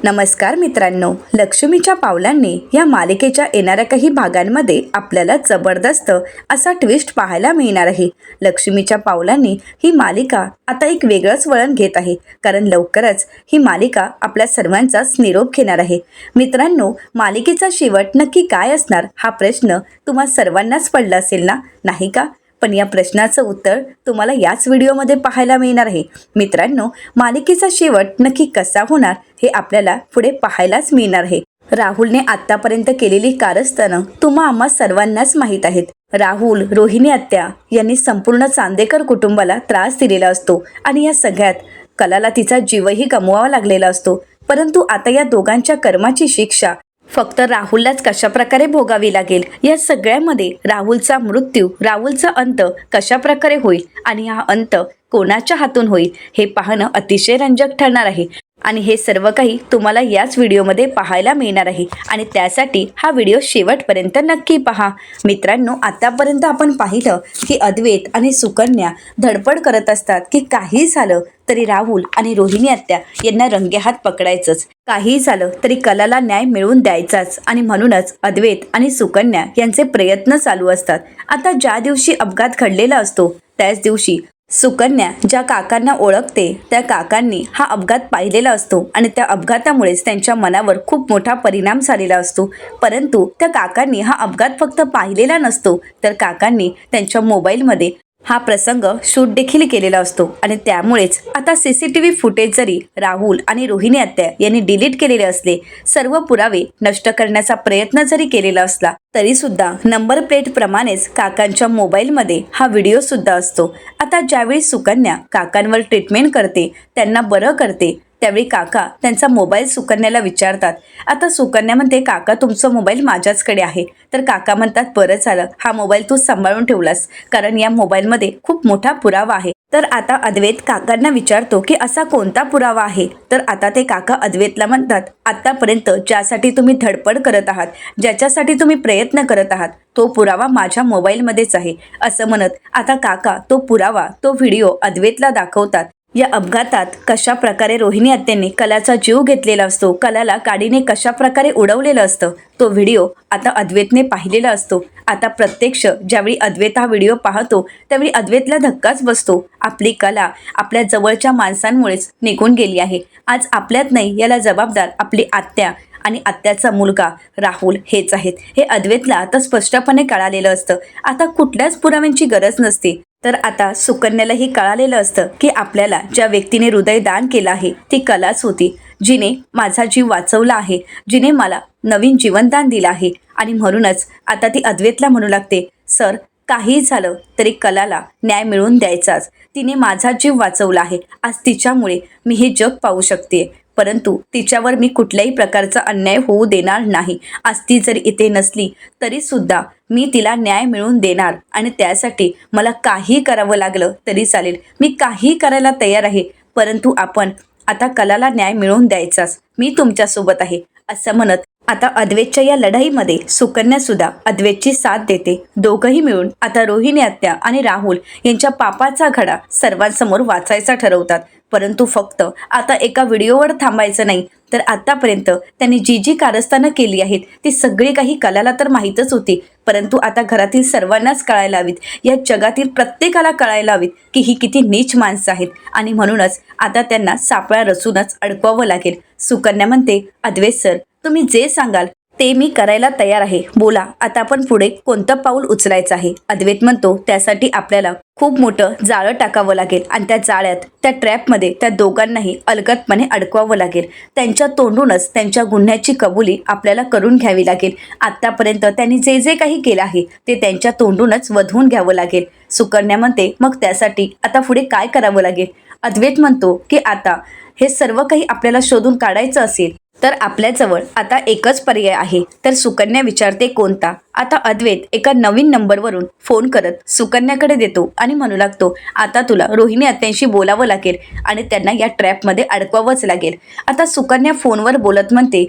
नमस्कार मित्रांनो, लक्ष्मीच्या पावलांनी या मालिकेच्या येणाऱ्या काही भागांमध्ये आपल्याला जबरदस्त असा ट्विस्ट पाहायला मिळणार आहे. लक्ष्मीच्या पावलांनी ही मालिका आता एक वेगळंच वळण घेत आहे, कारण लवकरच ही मालिका आपल्या सर्वांचाच निरोप घेणार आहे. मित्रांनो, मालिकेचा शेवट नक्की काय असणार हा प्रश्न तुम्हा सर्वांनाच पडला असेल ना, नाही का? पण या प्रश्नाचं उत्तर तुम्हाला याच व्हिडिओमध्ये पाहायला मिळणार आहे. मित्रांनो, मालिकेचा शेवट नक्की कसा होणार हे आपल्याला पुढे पाहायलाच मिळणार आहे. राहुलने आतापर्यंत केलेली कारस्थानं तुम्हा आम्हा सर्वांनाच माहीत आहेत. राहुल, रोहिणी आत्या यांनी संपूर्ण चांदेकर कुटुंबाला त्रास दिलेला असतो आणि या सगळ्यात कलाला तिचा जीवही गमवावा लागलेला असतो. परंतु आता या दोघांच्या कर्माची शिक्षा फक्त राहुललाच कशा प्रकारे भोगावी लागेल, या सगळ्यामध्ये राहुलचा मृत्यू, राहुलचा अंत कशा प्रकारे होईल आणि हा अंत कोणाच्या हातून होईल हे पाहणं अतिशय रंजक ठरणार आहे. आणि हे सर्व काही तुम्हाला याच व्हिडिओमध्ये पाहायला मिळणार आहे आणि त्यासाठी हा व्हिडिओ शेवटपर्यंत नक्की पहा. मित्रांनो, आतापर्यंत आपण पाहिलं की अद्वैत आणि सुकन्या धडपड करत असतात की काही झालं तरी राहुल आणि रोहिणी आत्या यांना रंगेहात पकडायचंच, काही झालं तरी कलाला न्याय मिळवून द्यायचाच. आणि म्हणूनच अद्वैत आणि सुकन्या यांचे प्रयत्न चालू असतात. आता ज्या दिवशी अपघात घडलेला असतो त्याच दिवशी सुकन्या ज्या काकांना ओळखते त्या काकांनी हा अपघात पाहिलेला असतो आणि त्या अपघातामुळेच त्यांच्या मनावर खूप मोठा परिणाम झालेला असतो. परंतु त्या काकांनी हा अपघात फक्त पाहिलेला नसतो, तर काकांनी त्यांच्या मोबाईलमध्ये हा प्रसंग शूट देखील केलेला असतो आणि त्यामुळेच आता CCTV फुटेज जरी राहुल आणि रोहिणी आत्या यांनी डिलीट केलेले असले, सर्व पुरावे नष्ट करण्याचा प्रयत्न जरी केलेला असला तरी सुद्धा नंबर प्लेट प्रमाणेच काकांच्या मोबाईलमध्ये हा व्हिडिओ सुद्धा असतो. आता ज्यावेळी सुकन्या काकांवर ट्रीटमेंट करते, त्यांना बरं करते, त्यावेळी काका त्यांचा मोबाईल सुकन्याला विचारतात. आता सुकन्या म्हणते, काका तुमचा मोबाईल माझ्याचकडे आहे. तर काका म्हणतात, बरं झालं हा मोबाईल तू सांभाळून ठेवलास, कारण या मोबाईलमध्ये खूप मोठा पुरावा आहे. तर आता अद्वैत काकांना विचारतो की असा कोणता पुरावा आहे. तर आता ते काका अद्वैतला म्हणतात, आतापर्यंत ज्यासाठी तुम्ही धडपड करत आहात, ज्याच्यासाठी तुम्ही प्रयत्न करत आहात, तो पुरावा माझ्या मोबाईलमध्येच आहे. असं म्हणत आता काका तो पुरावा, तो व्हिडिओ अद्वैतला दाखवतात. या अपघातात कशा प्रकारे रोहिणी आत्यांनी कलाचा जीव घेतलेला असतो, कलाला गाडीने कशा प्रकारे उडवलेलं असतं, तो व्हिडिओ आता अद्वैतने पाहिलेला असतो. आता प्रत्यक्ष ज्यावेळी अद्वैत हा व्हिडिओ पाहतो त्यावेळी अद्वैतला धक्काच बसतो. आपली कला आपल्या जवळच्या माणसांमुळेच निघून गेली आहे. आज आपल्यात नाही, याला जबाबदार आपली आत्या आणि आत्याचा मुलगा राहुल हेच आहेत. हे अद्वैतला आता स्पष्टपणे कळालेलं असतं. आता कुठल्याच पुराव्यांची गरज नसते. तर आता सुकन्यालाही कळालेलं असतं की आपल्याला ज्या व्यक्तीने हृदय दान केलं आहे ती कलाच होती, जिने माझा जीव वाचवला आहे, जिने मला नवीन जीवनदान दिलं आहे. आणि म्हणूनच आता ती अद्वैतला म्हणू लागते, सर काही झालं तरी कलाला न्याय मिळवून द्यायचाच. तिने माझा जीव वाचवला आहे. आज तिच्यामुळे मी हे जग पाहू शकते, परंतु तिच्यावर मी कुठल्याही प्रकारचा अन्याय होऊ देणार नाही. आज ती जरी इथे नसली तरी सुद्धा मी तिला न्याय मिळवून देणार आणि त्यासाठी मला काही करावं लागलं तरी चालेल, मी काही करायला तयार आहे. परंतु आपण आता कलाला न्याय मिळवून द्यायचाच, मी तुमच्यासोबत आहे. असं म्हणत आता अद्वैतच्या या लढाईमध्ये सुकन्या सुद्धा अद्वैतची साथ देते. दोघंही मिळून आता रोहिणी आत्या आणि राहुल यांच्या पापाचा घडा सर्वांसमोर वाचायचा ठरवतात. परंतु फक्त आता एका व्हिडिओवर थांबायचं नाही, तर आतापर्यंत त्यांनी जी जी कारस्थानं केली आहेत ती सगळी काही कलाला तर माहीतच होती, परंतु आता घरातील सर्वांनाच कळायला हवीत, या जगातील प्रत्येकाला कळायला हवीत की ही किती नीच माणसं आहेत. आणि म्हणूनच आता त्यांना सापळा रचूनच अडकवावं लागेल. सुकन्या म्हणते, अद्वैत सर तुम्ही जे सांगाल ते मी करायला तयार आहे, बोला आता आपण पुढे कोणतं पाऊल उचलायचं आहे. अद्वैत म्हणतो, त्यासाठी आपल्याला खूप मोठं जाळं टाकावं लागेल आणि त्या जाळ्यात, त्या ट्रॅपमध्ये त्या दोघांनाही अलगदपणे अडकवावं लागेल. त्यांच्या तोंडूनच त्यांच्या गुन्ह्याची कबुली आपल्याला करून घ्यावी लागेल. आत्तापर्यंत त्यांनी जे जे काही केलं आहे ते त्यांच्या तोंडूनच वधवून घ्यावं लागेल. सुकन्या म्हणते, मग त्यासाठी आता पुढे काय करावं लागेल. अद्वैत म्हणतो की आता हे सर्व काही आपल्याला शोधून काढायचं असेल तर आपल्याजवळ आता एकच पर्याय आहे. तर सुकन्या विचारते, कोणता. आता अद्वैत एका नवीन नंबरवरून फोन करत सुकन्याकडे देतो आणि म्हणू लागतो, आता तुला रोहिणी आत्यांशी बोलावं लागेल आणि त्यांना या ट्रॅपमध्ये अडकवावंच लागेल. आता सुकन्या फोनवर बोलत म्हणते,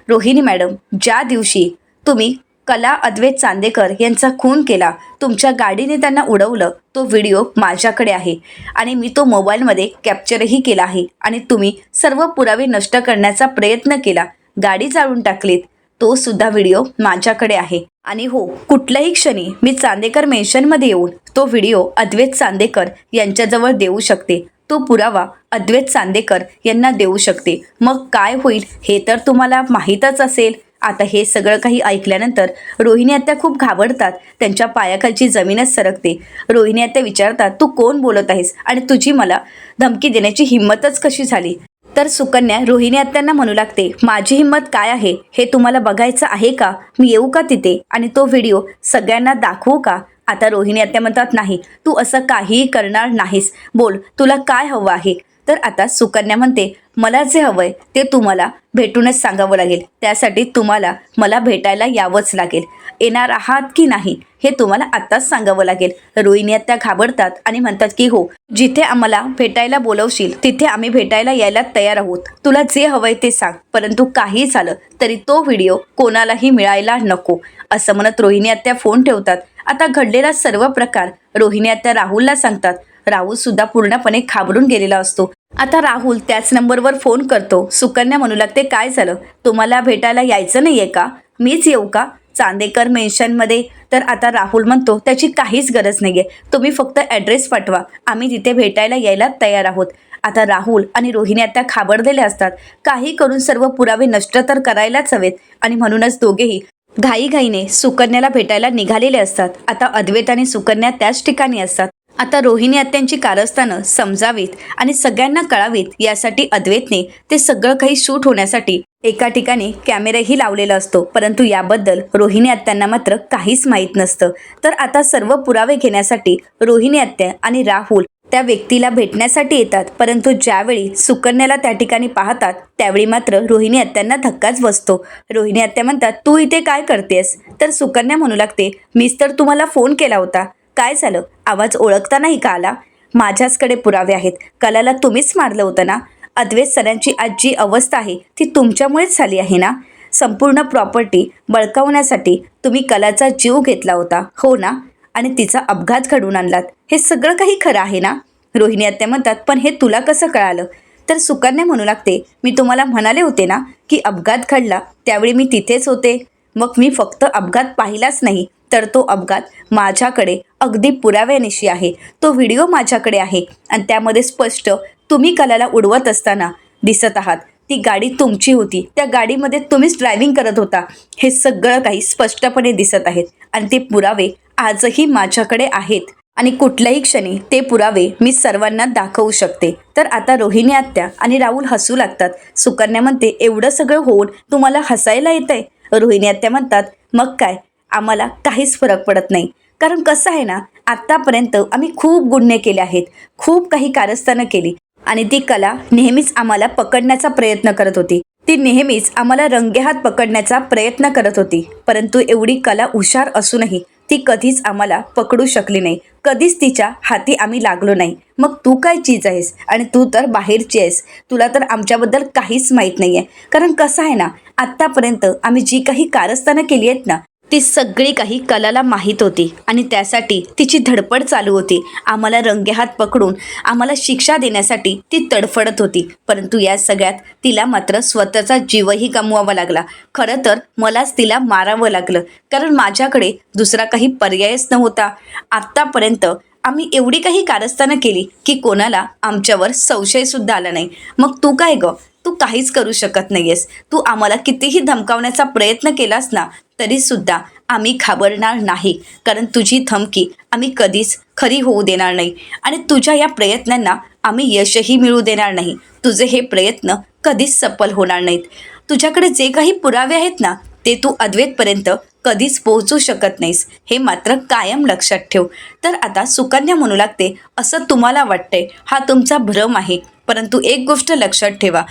रोहिणी मॅडम, ज्या दिवशी तुम्ही कला अद्वैत चांदेकर यांचा खून केला, तुमच्या गाडीने त्यांना उडवलं, तो व्हिडिओ माझ्याकडे आहे आणि मी तो मोबाईलमध्ये कॅप्चरही केला आहे आणि तुम्ही सर्व पुरावे नष्ट करण्याचा प्रयत्न केला, गाडी जाळून टाकलीत, तो सुद्धा व्हिडिओ माझ्याकडे आहे. आणि हो, कुठल्याही क्षणी मी चांदेकर मेन्शनमध्ये येऊन तो व्हिडिओ अद्वैत चांदेकर यांच्याजवळ देऊ शकते, तो पुरावा अद्वैत चांदेकर यांना देऊ शकते. मग काय होईल हे तर तुम्हाला माहीतच असेल. आता हे सगळं काही ऐकल्यानंतर रोहिणी आत्या खूप घाबरतात, त्यांच्या पायाखालची जमीनच सरकते. रोहिणी आत्या विचारतात, तू कोण बोलत आहेस आणि तुझी मला धमकी देण्याची हिंमतच कशी झाली? तर सुकन्या रोहिणी आत्यांना म्हणू लागते, माझी हिंमत काय आहे हे तुम्हाला बघायचं आहे का? मी येऊ का तिथे आणि तो व्हिडिओ सगळ्यांना दाखवू का? आता रोहिणी आत्या म्हणतात, नाही, तू असं काहीही करणार नाहीस, बोल तुला काय हवं आहे? तर आता सुकन्या म्हणते, मला जे हवंय ते तुम्हाला भेटूनच सांगावं लागेल, त्यासाठी तुम्हाला मला भेटायला यावंच लागेल. येणार आहात की नाही हे तुम्हाला आत्ताच सांगावं लागेल. रोहिणी आत्या घाबरतात आणि म्हणतात की हो, जिथे आम्हाला भेटायला बोलवशील तिथे आम्ही भेटायला यायला तयार आहोत. तुला जे हवंय ते सांग, परंतु काही झालं तरी तो व्हिडिओ कोणालाही मिळायला नको. असं म्हणत रोहिणी आत्या फोन ठेवतात. आता घडलेला सर्व प्रकार रोहिणी आत्या राहुलला सांगतात. राहुल सुद्धा पूर्णपणे घाबरून गेलेला असतो. आता राहुल त्याच नंबरवर फोन करतो. सुकन्या म्हणू लागते, काय झालं, तुम्हाला भेटायला यायचं नाहीये का? मीच येऊ का चांदेकर मेन्शनमध्ये? तर आता राहुल म्हणतो, त्याची काहीच गरज नाहीये, तुम्ही फक्त ॲड्रेस पाठवा, आम्ही तिथे भेटायला यायला तयार आहोत. आता राहुल आणि रोहिणी आत्या घाबरलेले असतात. काही करून सर्व पुरावे नष्ट तर करायलाच हवेत आणि म्हणूनच दोघेही घाईघाईने सुकन्याला भेटायला निघालेले असतात. आता अद्वैत आणि सुकन्या त्याच ठिकाणी असतात. आता रोहिणी आत्यांची कारस्थानं समजावीत आणि सगळ्यांना कळावीत यासाठी अद्वैतने ते सगळं काही शूट होण्यासाठी एका ठिकाणी कॅमेराही लावलेला असतो, परंतु याबद्दल रोहिणी आत्यांना मात्र काहीच माहीत नसतं. तर आता सर्व पुरावे घेण्यासाठी रोहिणी आत्या आणि राहुल त्या व्यक्तीला भेटण्यासाठी येतात, परंतु ज्यावेळी सुकन्याला त्या ठिकाणी पाहतात त्यावेळी मात्र रोहिणी आत्यांना धक्काच बसतो. रोहिणी आत्या म्हणतात, तू इथे काय करतेस? तर सुकन्या म्हणू लागते, मीच तर तुम्हाला फोन केला होता, काय झालं, आवाज ओळखता नाही का आला? माझ्याचकडे पुरावे आहेत, कलाला तुम्हीच मारलं होतं ना? अद्वैत सरांची आज जी अवस्था आहे ती तुमच्यामुळेच झाली आहे ना? संपूर्ण प्रॉपर्टी बळकावण्यासाठी तुम्ही कलाचा जीव घेतला होता, हो ना? आणि तिचा अपघात घडवून आणलात, हे सगळं काही खरं आहे ना? रोहिणी आत्या म्हणतात, पण हे तुला कसं कळालं? तर सुकन्या म्हणू लागते, मी तुम्हाला म्हणाले होते ना की अपघात घडला त्यावेळी मी तिथेच होते. मग मी फक्त अपघात पाहिलाच नाही, तर तो अपघात माझ्याकडे अगदी पुराव्यानिशी आहे. तो व्हिडिओ माझ्याकडे आहे आणि त्यामध्ये स्पष्ट तुम्ही कलाला उडवत असताना दिसत आहात. ती गाडी तुमची होती, त्या गाडीमध्ये तुम्हीच ड्रायव्हिंग करत होता, हे सगळं काही स्पष्टपणे दिसत आहेत आणि ते पुरावे आजही माझ्याकडे आहेत आणि कुठल्याही क्षणी ते पुरावे मी सर्वांना दाखवू शकते. तर आता रोहिणी आत्या आणि राहुल हसू लागतात. सुकन्या म्हणते, एवढं सगळं होऊन तुम्हाला हसायला येतंय? रोहिणी आत्या म्हणतात, मग काय, आम्हाला काहीच फरक पडत नाही, कारण कसं आहे ना, आत्तापर्यंत आम्ही खूप गुन्हे केले आहेत, खूप काही कारस्थानं केली आणि ती कला नेहमीच आम्हाला पकडण्याचा प्रयत्न करत होती. ती नेहमीच आम्हाला रंगेहात पकडण्याचा प्रयत्न करत होती, परंतु एवढी कला हुशार असूनही ती कधीच आम्हाला पकडू शकली नाही, कधीच तिच्या हाती आम्ही लागलो नाही. मग तू काय चीज आहेस आणि तू तर बाहेरची आहेस, तुला तर आमच्याबद्दल काहीच माहीत नाही आहे. कारण कसं आहे ना, आत्तापर्यंत आम्ही जी काही कारस्थानं केली आहेत ना, ती सगळी काही कलाला माहीत होती आणि त्यासाठी तिची धडपड चालू होती. आम्हाला रंगेहात पकडून आम्हाला शिक्षा देण्यासाठी ती तडफडत होती, परंतु या सगळ्यात तिला मात्र स्वतःचा जीवही गमवावा लागला. खरं तर मलाच तिला मारावं लागलं, कारण माझ्याकडे दुसरा काही पर्यायच नव्हता. आत्तापर्यंत आम्ही एवढी काही कारस्थानं केली की कोणाला आमच्यावर संशयसुद्धा आला नाही. मग तू काय गं, तू काहीच करू शकत नाहीयेस. तू आम्हाला कितीही धमकावण्याचा प्रयत्न केलास ना, तरीसुद्धा आम्ही घाबरणार नाही, कारण तुझी धमकी आम्ही कधीच खरी होऊ देणार नाही आणि तुझ्या या प्रयत्नांना आम्ही यशही मिळू देणार नाही. तुझे हे प्रयत्न कधीच सफल होणार नाहीत. तुझ्याकडे जे काही पुरावे आहेत ना, ते तू अद्वैतपर्यंत कधीच पोहोचू शकत नाहीस, हे मात्र कायम लक्षात ठेव. तर आता सुकन्या म्हणू लागते, असं तुम्हाला वाटतंय हा तुमचा भ्रम आहे, परंतु एक गोष्ट लक्षात ठेवा,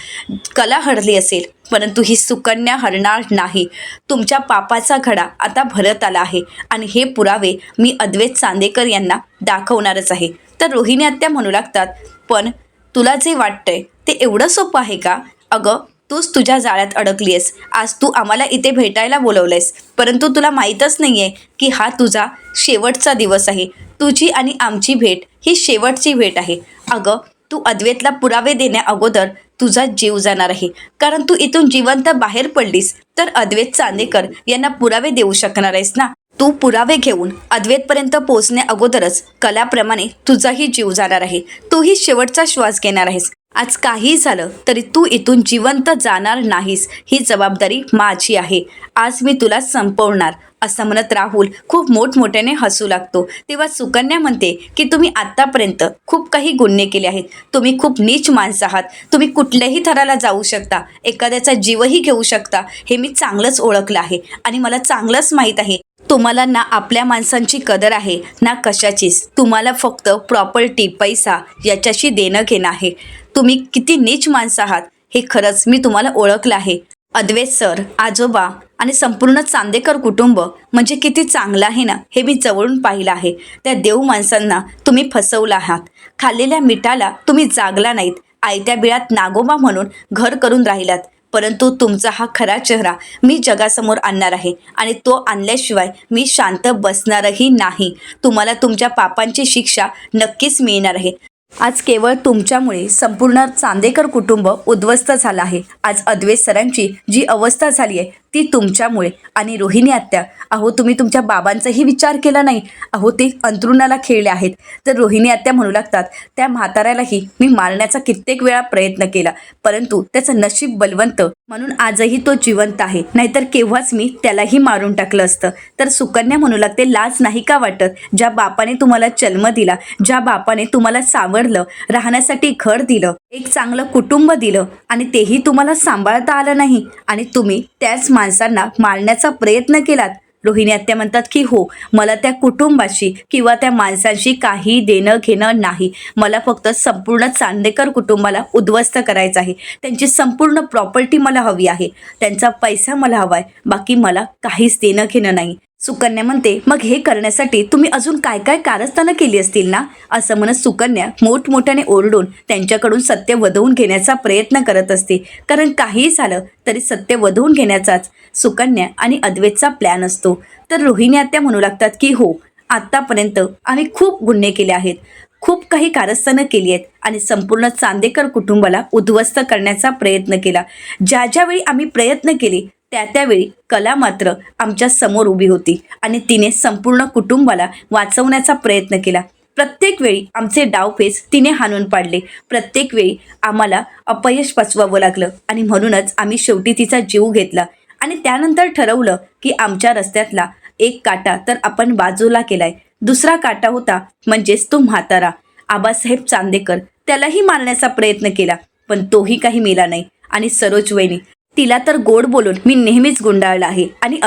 कला हरली असेल परंतु ही सुकन्या हरणार नाही. तुमच्या पापाचा घडा आता भरत आला आहे आणि हे पुरावे मी अद्वैत चांदेकर यांना दाखवणारच आहे. तर रोहिणी आत्या म्हणू लागतात, पण तुला जे वाटतंय ते एवढं सोपं आहे का? अगं, तूच तुझ्या जाळ्यात अडकलीयस. आज तू आम्हाला इथे भेटायला बोलवलंयस, परंतु तुला माहीतच नाही आहे की हा तुझा शेवटचा दिवस आहे. तुझी आणि आमची भेट ही शेवटची भेट आहे. अगं, तू अद्वैतला पुरावे देण्या अगोदर तुझा जीव जाणार आहे. कारण तू इथून जिवंत बाहेर पडलीस तर अद्वैत चांदेकर यांना पुरावे देऊ शकणार आहेस ना. तू पुरावे घेऊन अद्वैतपर्यंत पोहोचण्या अगोदरच कलाप्रमाणे तुझाही जीव जाणार आहे. तूही शेवटचा श्वास घेणार आहेस. आज काही झालं तरी तू इथून जिवंत जाणार नाहीस. ही जबाबदारी माझी आहे. आज मी तुला संपवणार, असं म्हणत राहुल खूप मोठमोठ्याने हसू लागतो. तेव्हा सुकन्या म्हणते की तुम्ही आत्तापर्यंत खूप काही गुन्हे केले आहेत. तुम्ही खूप नीच माणसं आहात. तुम्ही कुठल्याही थराला जाऊ शकता, एखाद्याचा जीवही घेऊ शकता. हे मी चांगलंच ओळखलं आहे आणि मला चांगलंच माहीत आहे तुम्हाला ना आपल्या माणसांची कदर आहे ना कशाचीच. तुम्हाला फक्त प्रॉपर्टी, पैसा याच्याशी देणं घेणं आहे. तुम्ही किती नीच माणसं आहात हे खरंच मी तुम्हाला ओळखलं आहे. अद्वैत सर, आजोबा आणि संपूर्ण चांदेकर कुटुंब म्हणजे किती चांगलं आहे ना, हे मी जवळून पाहिलं आहे. त्या देव माणसांना तुम्ही फसवलं आहात. खाल्लेल्या मिठाला तुम्ही जागला नाहीत. आयत्या बिळात नागोबा म्हणून घर करून राहिलात. परंतु तुमचा हा खरा चेहरा मी जगासमोर आणणार आहे आणि तो आणल्याशिवाय मी शांत बसणारही नाही. तुम्हाला तुमच्या पापांची शिक्षा नक्कीच मिळणार आहे. आज केवळ तुमच्यामुळे संपूर्ण चांदेकर कुटुंब उद्ध्वस्त झालं आहे. आज अद्वैत सरांची जी अवस्था झाली आहे ती तुमच्यामुळे. आणि रोहिणी आत्या, अहो तुम्ही तुमच्या बाबांचाही विचार केला नाही. अहो ते अंथरुणाला खेळले आहेत. तर रोहिणी आत्या म्हणू लागतात, त्या म्हाताऱ्यालाही मी मारण्याचा कित्येक वेळा प्रयत्न केला, परंतु त्याचं नशीब बलवंत म्हणून आजही तो जिवंत आहे. नाहीतर केव्हाच मी त्यालाही मारून टाकलं असतं. तर सुकन्या म्हणू लागते, लाज नाही का वाटत? ज्या बापाने तुम्हाला जन्म दिला, ज्या बापाने तुम्हाला सावरलं, राहण्यासाठी घर दिलं, एक चांगलं कुटुंब दिलं आणि तेही तुम्हाला सांभाळता आलं नाही आणि तुम्ही त्याच माणसांना मारण्याचा प्रयत्न केलात. रोहिणी आत्या म्हणतात की हो, मला त्या कुटुंबाशी किंवा त्या माणसांशी काही देणं घेणं नाही. मला फक्त संपूर्ण चांदेकर कुटुंबाला उद्ध्वस्त करायचं आहे. त्यांची संपूर्ण प्रॉपर्टी मला हवी आहे. त्यांचा पैसा मला हवा आहे. बाकी मला काहीच देणं घेणं नाही. सुकन्या म्हणते, मग हे करण्यासाठी तुम्ही अजून काय काय कारस्थानं केली असतील ना. असं म्हणत सुकन्या मोठमोठ्याने ओरडून त्यांच्याकडून सत्य वधवून घेण्याचा प्रयत्न करत असते. कारण काहीही झालं तरी सत्य वधवून घेण्याचाच सुकन्या आणि अद्वैतचा प्लॅन असतो. तर रोहिणी आत्या म्हणू लागतात की हो, आत्तापर्यंत आम्ही खूप गुन्हे केले आहेत, खूप काही कारस्थानं केली आहेत आणि संपूर्ण चांदेकर कुटुंबाला उद्ध्वस्त करण्याचा प्रयत्न केला. ज्या ज्यावेळी आम्ही प्रयत्न केले त्यावेळी कला मात्र आमच्या समोर उभी होती आणि तिने संपूर्ण कुटुंबाला वाचवण्याचा प्रयत्न केला. प्रत्येक वेळी आमचे डावपेच तिने हाणून पाडले. प्रत्येक वेळी आम्हाला अपयश पचवावं लागलं आणि म्हणूनच आम्ही शेवटी तिचा जीव घेतला आणि त्यानंतर ठरवलं की आमच्या रस्त्यातला एक काटा तर आपण बाजूला केलाय. दुसरा काटा होता म्हणजेच तो म्हातारा आबासाहेब चांदेकर. त्यालाही मारण्याचा प्रयत्न केला पण तोही काही मेला नाही. आणि सरोज वहिनी, तिला तर गोड बोलून मी नेहमीच गुंडाळलं आहे आणि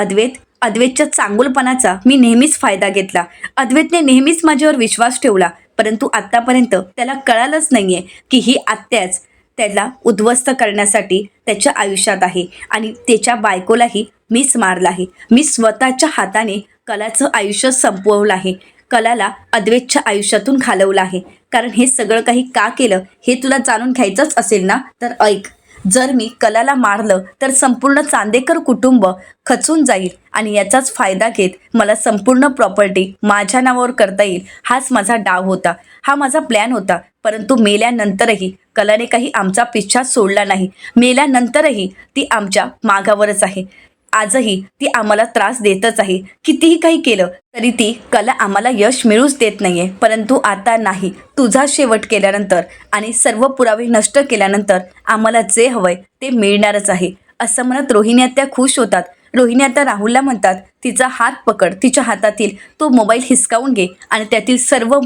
अद्वैतच्या चांगुलपणाचा मी नेहमीच फायदा घेतला. अद्वैतने नेहमीच माझ्यावर विश्वास ठेवला, परंतु आत्तापर्यंत त्याला कळालंच नाहीये की ही आत्याच त्याला उद्ध्वस्त करण्यासाठी त्याच्या आयुष्यात आहे आणि त्याच्या बायकोलाही मीच मारला आहे. मी स्वतःच्या हाताने कलाचं आयुष्य संपवलं आहे. कलाला अद्वैतच्या आयुष्यातून घालवलं आहे. कारण हे सगळं काही का केलं हे तुला जाणून घ्यायचंच असेल ना, तर ऐक. जर मी कलाला मारलं तर संपूर्ण चांदेकर कुटुंब खचून जाईल आणि याचाच फायदा घेत मला संपूर्ण प्रॉपर्टी माझ्या नावावर करता येईल. हाच माझा डाव होता, हा माझा प्लॅन होता. परंतु मेल्यानंतरही कलाने काही आमचा पिच्छा सोडला नाही. मेल्यानंतरही ती आमच्या मागावरच आहे. आजही ती आम्हाला त्रास देतच आहे. कितीही काही केलं तरी ती कला आम्हाला यश मिळूच देत नाहीये. परंतु आता नाही, तुझा शेवट केल्यानंतर आणि सर्व पुरावे नष्ट केल्यानंतर आम्हाला जे हवंय ते मिळणारच आहे. असं म्हणत रोहिणी आत्या खुश होतात. रोहिणी आत्या राहुलला म्हणतात, तिचा हात पकड, तिच्या हातातील तो मोबाईल हिसकावून घे आणि त्यातील सर्व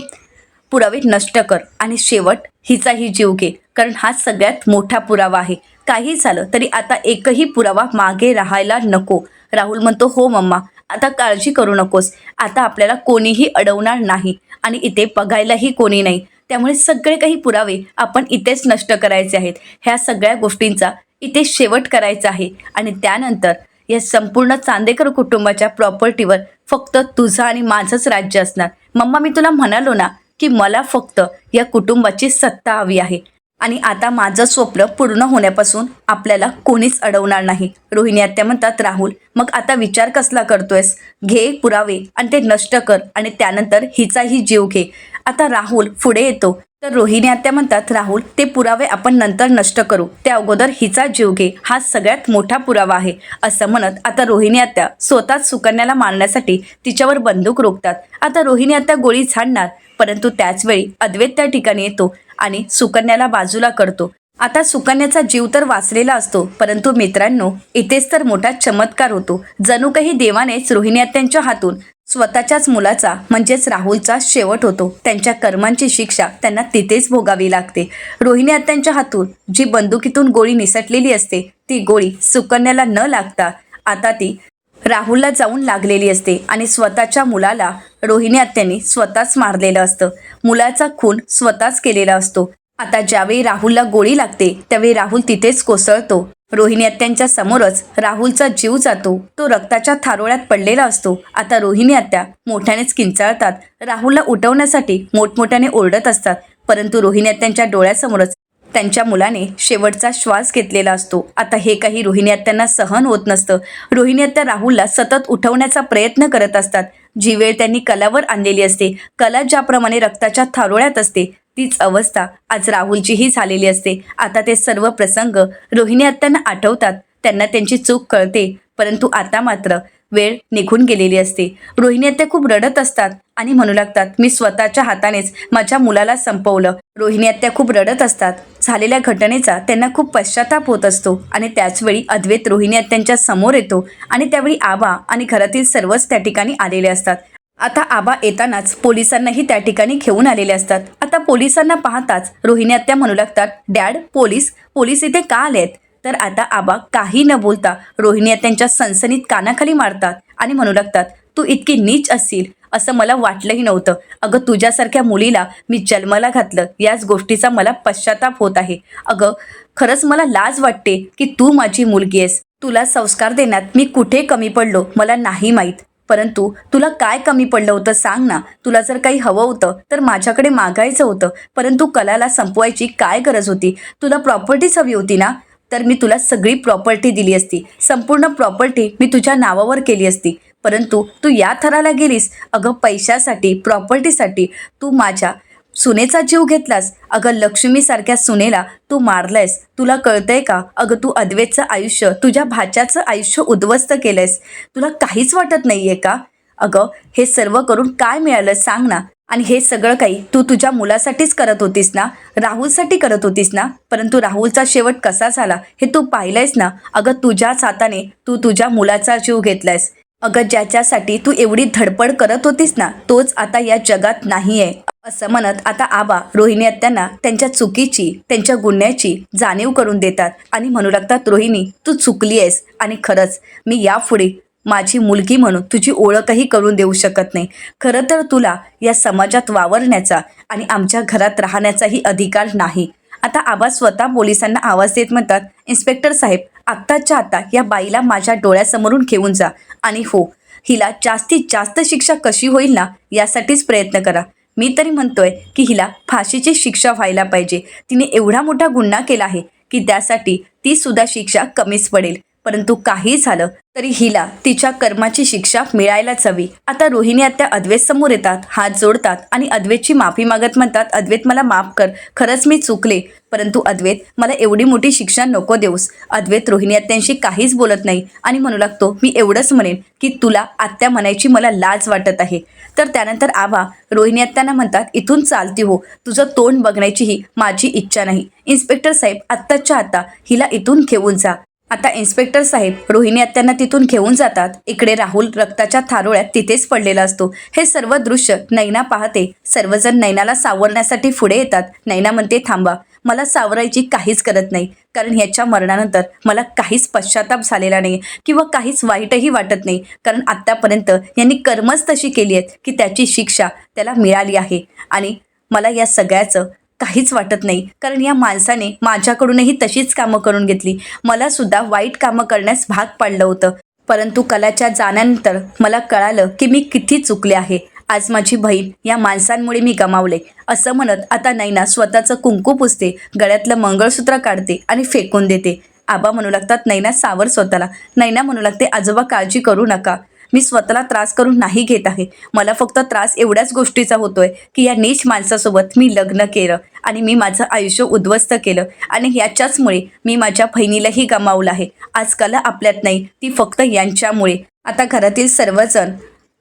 पुरावे नष्ट कर आणि शेवट हिचाही जीव घे. कारण हा सगळ्यात मोठा पुरावा आहे. काही झालं तरी आता एकही पुरावा मागे राहायला नको. राहुल म्हणतो, हो मम्मा, आता काळजी करू नकोस. आता आपल्याला कोणीही अडवणार नाही आणि इथे बघायलाही कोणी नाही. त्यामुळे सगळे काही पुरावे आपण इथेच नष्ट करायचे आहेत. ह्या सगळ्या गोष्टींचा इथे शेवट करायचा आहे आणि त्यानंतर या संपूर्ण चांदेकर कुटुंबाच्या प्रॉपर्टीवर फक्त तुझं आणि माझंच राज्य असणार. मम्मा, मी तुला म्हणालो ना की मला फक्त या कुटुंबाची सत्ता हवी आहे. आणि आता माझं स्वप्न पूर्ण होण्यापासून आपल्याला कोणीच अडवणार नाही. रोहिणी आत्या म्हणतात, राहुल मग आता विचार कसला करतोयस? घे पुरावे आणि ते नष्ट कर आणि त्यानंतर हिचाही जीव घे. आता राहुल पुढे येतो तर रोहिणी आत्या म्हणतात, राहुल ते पुरावे आपण नंतर नष्ट करू, त्या अगोदर हिचा जीव घे, हा सगळ्यात मोठा पुरावा आहे. असं म्हणत आता रोहिणी आत्या स्वतःच सुकन्याला मारण्यासाठी तिच्यावर बंदूक रोखतात. आता रोहिणी आत्या गोळी झाडणार, परंतु त्याचवेळी अद्वैत त्या ठिकाणी येतो आणि सुकन्याला बाजूला करतो. आता सुकन्याचा जीव तर वाचलेला असतो, परंतु मित्रांनो इथेच तर मोठा चमत्कार होतो. जणू काही देवानेच रोहिणी आत्यांच्या हातून स्वतःच्याच मुलाचा म्हणजेच राहुलचा शेवट होतो. त्यांच्या कर्मांची शिक्षा त्यांना तिथेच भोगावी लागते. रोहिणी आत्यांच्या हातून जी बंदुकीतून गोळी निसटलेली असते ती गोळी सुकन्याला न लागता आता ती राहुलला जाऊन लागलेली असते आणि स्वतःच्या मुलाला रोहिणी आत्यांनी स्वतःच मारलेलं असतं. मुलाचा खून स्वतःच केलेला असतो. आता ज्यावेळी राहुलला गोळी लागते त्यावेळी राहुल तिथेच कोसळतो. रोहिणी आत्यांच्या समोरच राहुलचा जीव जातो. तो रक्ताच्या थारोळ्यात पडलेला असतो. आता रोहिणी आत्या मोठ्यानेच किंचाळतात. राहुलला उठवण्यासाठी मोठमोठ्याने ओरडत असतात, परंतु रोहिणी आत्यांच्या डोळ्यासमोरच त्यांच्या मुलाने शेवटचा श्वास घेतलेला असतो. आता हे काही रोहिणी आत्यांना सहन होत नसतं. रोहिणी आत्या राहुलला सतत उठवण्याचा प्रयत्न करत असतात. जी वेळ त्यांनी कलावर आणलेली असते, कला ज्याप्रमाणे रक्ताच्या थारोळ्यात असते तीच अवस्था आज राहुलचीही झालेली असते. आता ते सर्व प्रसंग रोहिणी आत्यांना आठवतात. त्यांना त्यांची चूक कळते, परंतु आता मात्र वेळ निघून गेलेली असते. रोहिणी आत्या खूप रडत असतात आणि म्हणू लागतात, मी स्वतःच्या हातानेच माझ्या मुलाला संपवलं. रोहिणी आत्या खूप रडत असतात. झालेल्या घटनेचा त्यांना खूप पश्चाताप होत असतो आणि त्याचवेळी अद्वैत रोहिणी आत्यांच्या समोर येतो आणि त्यावेळी आबा आणि घरातील सर्वच त्या ठिकाणी आलेले असतात. आता आबा येतानाच पोलिसांनाही त्या ठिकाणी घेऊन आलेले असतात. आता पोलिसांना पाहताच रोहिणी आत्या म्हणू लागतात, डॅड पोलीस इथे का आलेत? तर आता आबा काही न बोलता रोहिणी आत्यांच्या सनसनीत कानाखाली मारतात आणि म्हणू लागतात, तू इतकी नीच असशील असं मला वाटलंही नव्हतं. अगं तुझ्यासारख्या मुलीला मी जन्माला घातलं, याच गोष्टीचा मला पश्चाताप होत आहे. अगं खरंच मला लाज वाटते की तू माझी मुलगी आहेस. तुला संस्कार देण्यात मी कुठे कमी पडलो मला नाही माहीत, परंतु तुला काय कमी पडलं होतं सांग ना. तुला जर काही हवं होतं तर माझ्याकडे मागायचं होतं, परंतु कलाला संपवायची काय गरज होती? तुला प्रॉपर्टीच हवी होती ना, तर मी तुला सगळी प्रॉपर्टी दिली असती. संपूर्ण प्रॉपर्टी मी तुझ्या नावावर केली असती, परंतु तू या थराला गेलीस. अगं पैशासाठी, प्रॉपर्टीसाठी तू माझ्या सुनेचा जीव घेतलास. अगं लक्ष्मीसारख्या सुनेला तू मारलंयस. तुला कळतंय का? अगं तू अद्वैतचं आयुष्य, तुझ्या भाच्याचं आयुष्य उद्ध्वस्त केलंयस. तुला काहीच वाटत नाहीये का? अगं हे सर्व करून काय मिळालं सांग ना. आणि हे सगळं काही तू तुझ्या मुलासाठीच करत होतीस ना, राहुलसाठी करत होतीस ना, परंतु राहुलचा शेवट कसा झाला हे तू पाहिलंयस ना. अगं तुझ्याच हाताने तू तुझ्या मुलाचा जीव घेतलायस. अगं ज्याच्यासाठी तू एवढी धडपड करत होतीस ना, तोच आता या जगात नाहीये. असं म्हणत आता आबा रोहिणी आत्यांना त्यांच्या चुकीची, त्यांच्या गुन्ह्याची जाणीव करून देतात आणि म्हणू लागतात, रोहिणी तू चुकली आहेस आणि खरंच मी यापुढे माझी मुलगी म्हणून तुझी ओळखही करून देऊ शकत नाही. खरं तर तुला या समाजात वावरण्याचा आणि आमच्या घरात राहण्याचाही अधिकार नाही. आता आबा स्वतः पोलिसांना आवाज देत म्हणतात, इन्स्पेक्टर साहेब आत्ताच्या आता या बाईला माझ्या डोळ्यासमोरून घेऊन जा आणि हो, हिला जास्तीत जास्त शिक्षा कशी होईल ना यासाठीच प्रयत्न करा. मी तरी म्हणतोय की हिला फाशीची शिक्षा व्हायला पाहिजे. तिने एवढा मोठा गुन्हा केला आहे की त्यासाठी ती सुद्धा शिक्षा कमीच पडेल. परंतु काही झालं तरी हिला तिच्या कर्माची शिक्षा मिळायलाच हवी. आता रोहिणी आत्या अद्वैत समोर येतात, हात जोडतात आणि अद्वैतची माफी मागत म्हणतात, अद्वैत मला माफ कर, खरंच मी चुकले, परंतु अद्वैत मला एवढी मोठी शिक्षा नको देऊस. अद्वैत रोहिणी आत्यांशी काहीच बोलत नाही आणि म्हणू लागतो, मी एवढंच म्हणेन की तुला आत्या म्हणायची मला लाज वाटत आहे. तर त्यानंतर आबा रोहिणी आत्यांना म्हणतात, इथून चालती हो, तुझं तोंड बघण्याचीही माझी इच्छा नाही. इन्स्पेक्टर साहेब आत्ताच्या आता हिला इथून घेऊन जा. आता इन्स्पेक्टर साहेब रोहिणी आत्यांना तिथून घेऊन जातात. इकडे राहुल रक्ताच्या थारोळ्यात तिथेच पडलेला असतो. हे सर्व दृश्य नैना पाहते. सर्वजण नैनाला सावरण्यासाठी पुढे येतात. नैना म्हणते, थांबा, मला सावरायची काहीच गरज नाही, कारण ह्याच्या मरणानंतर मला काहीच पश्चाताप झालेला नाही किंवा काहीच वाईटही वाटत नाही, कारण आत्तापर्यंत यांनी कर्मच तशी केली आहेत की त्याची शिक्षा त्याला मिळाली आहे आणि मला या सगळ्याचं काहीच वाटत नाही, कारण या माणसाने माझ्याकडूनही तशीच कामं करून घेतली. मला सुद्धा वाईट कामं करण्यास भाग पाडलं होतं, परंतु कलाच्या जाण्यानंतर मला कळालं की मी किती चुकले आहे आज माझी बहीण या माणसांमुळे मी गमावले असं म्हणत आता नैना स्वतःचं कुंकू पुसते, गळ्यातलं मंगळसूत्र काढते आणि फेकून देते. आबा म्हणू लागतात, नैना सावर स्वतःला. नैना म्हणू लागते, आजोबा काळजी करू नका, मी स्वतःला त्रास करून नाही घेत आहे. मला फक्त त्रास एवढ्याच गोष्टीचा होतोय की या नीच माणसासोबत मी लग्न केलं आणि मी माझं आयुष्य उद्ध्वस्त केलं आणि ह्याच्याचमुळे मी माझ्या बहिणीलाही गमावलं आहे. आज कला आपल्यात नाही, ती फक्त यांच्यामुळे. आता घरातील सर्वजण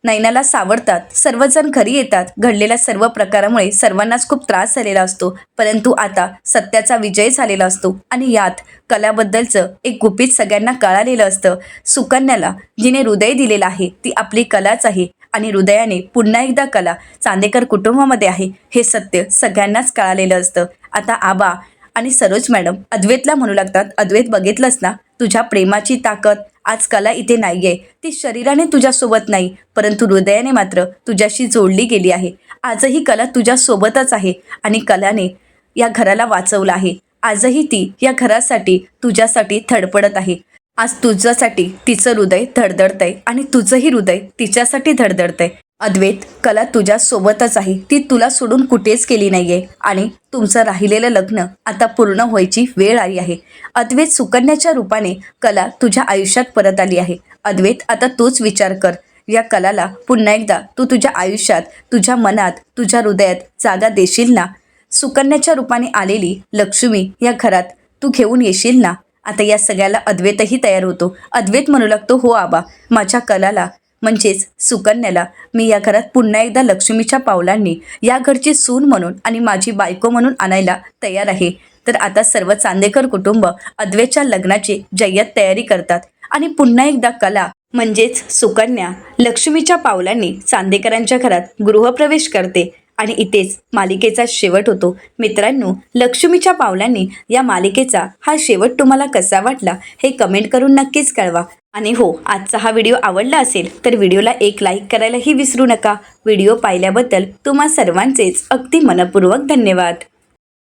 नैनाला सावरतात, सर्वजण घरी येतात. घडलेल्या सर्व प्रकारामुळे सर्वांनाच खूप त्रास झालेला असतो, परंतु आता सत्याचा विजय झालेला असतो आणि यात कलाबद्दलचं एक गुपित सगळ्यांना कळालेलं असतं. सुकन्याला जिने हृदय दिलेलं आहे ती आपली कलाच आहे आणि हृदयाने पुन्हा एकदा कला चांदेकर कुटुंबामध्ये आहे हे सत्य सगळ्यांनाच कळालेलं असतं. आता आबा आणि सरोज मॅडम अद्वैतला म्हणू लागतात, अद्वैत बघितलंस ना तुझ्या प्रेमाची ताकद. आज कला इथे नाहीये, ती शरीराने तुझ्यासोबत नाही परंतु हृदयाने मात्र तुझ्याशी जोडली गेली आहे. आजही कला तुझ्यासोबतच आहे आणि कलाने या घराला वाचवलं आहे. आजही ती या घरासाठी तुझ्यासाठी धडपडत आहे. आज तुझ्यासाठी तिचं हृदय धडधडतंय आणि तुझंही हृदय तिच्यासाठी धडधडतंय. अद्वैत, कला तुझ्या सोबतच आहे, ती तुला सोडून कुठेच गेली नाहीये आणि तुमचं राहिलेलं लग्न आता पूर्ण व्हायची वेळ आली आहे. अद्वैत, सुकन्याच्या रूपाने कला तुझ्या आयुष्यात परत आली आहे. अद्वैत, आता तूच विचार कर, या कलाला पुन्हा एकदा तू तुझ्या आयुष्यात, तुझ्या मनात, तुझ्या हृदयात जागा देशील ना? सुकन्याच्या रूपाने आलेली लक्ष्मी या घरात तू घेऊन येशील ना? आता या सगळ्याला अद्वैतही तयार होतो. अद्वैत म्हणू लागतो, हो आबा, माझ्या कलाला म्हणजेच सुकन्याला मी या घरात पुन्हा एकदा लक्ष्मीच्या पावलांनी या घरची सून म्हणून आणि माझी बायको म्हणून आणायला तयार आहे. तर आता सर्व चांदेकर कुटुंब अद्वैतच्या लग्नाची जय्यत तयारी करतात आणि पुन्हा एकदा कला म्हणजेच सुकन्या लक्ष्मीच्या पावलांनी चांदेकरांच्या घरात गृहप्रवेश करते आणि इथेच मालिकेचा शेवट होतो. मित्रांनो, लक्ष्मीच्या पावलांनी या मालिकेचा हा शेवट तुम्हाला कसा वाटला हे कमेंट करून नक्कीच कळवा. आणि हो, आजचा हा व्हिडिओ आवडला असेल तर व्हिडिओला एक लाईक करायलाही विसरू नका. व्हिडिओ पाहिल्याबद्दल तुम्हा सर्वांचेच अगदी मनपूर्वक धन्यवाद.